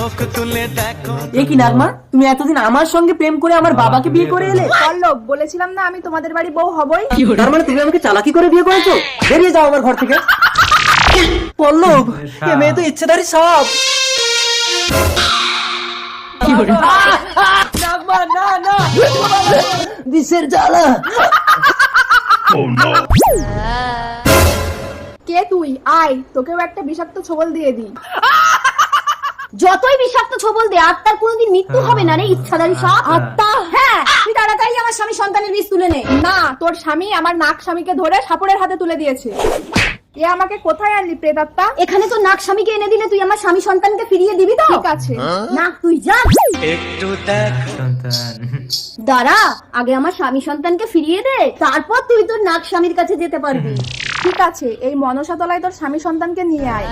এ কি নাগমা, তুমি এতদিন আমার সঙ্গে প্রেম করে আমার বাবাকে বিয়ে করে এলে? পল্লব, বলেছিলাম না আমি তোমাদের বাড়ি বউ হবই। তার মানে তুমি আমাকে চালাকি করে বিয়ে করেছো? বেরিয়ে যাও আমার ঘর থেকে। পল্লব, এ মেয়ে তো ইচ্ছেদারি সাপ। নাগমা, না না, বিষের জ্বালা। কে তুই? আয়, তোকেও একটা বিষাক্ত ছোবল দিয়ে দিই। যতই বিষাক্ত ছোবল দে, আত্মার কোনোদিন মৃত্যু হবে না রে ইচ্ছাধারী সাপ। আত্মা? হ্যাঁ, তুই তাড়াতাড়ি আমার স্বামী সন্তানের বীজ তুলে নে। না, তোর স্বামী আমার নাক স্বামীকে ধরে সাপুড়ের হাতে তুলে দিয়েছে। এ আমাকে কোথায় আনলি প্রেতাত্মা? এখানে তো নাক স্বামীকে এনে দিলে তুই আমার স্বামী সন্তানকে ফিরিয়ে দিবি তো? ঠিক আছে। না, তুই যা। দাঁড়া, আগে আমার স্বামী সন্তানকে ফিরিয়ে দে, তারপর তুই তোর নাক স্বামীর কাছে যেতে পারবি। ঠিক আছে, এই মনসাতলায় তোর স্বামী সন্তানকে নিয়ে আয়।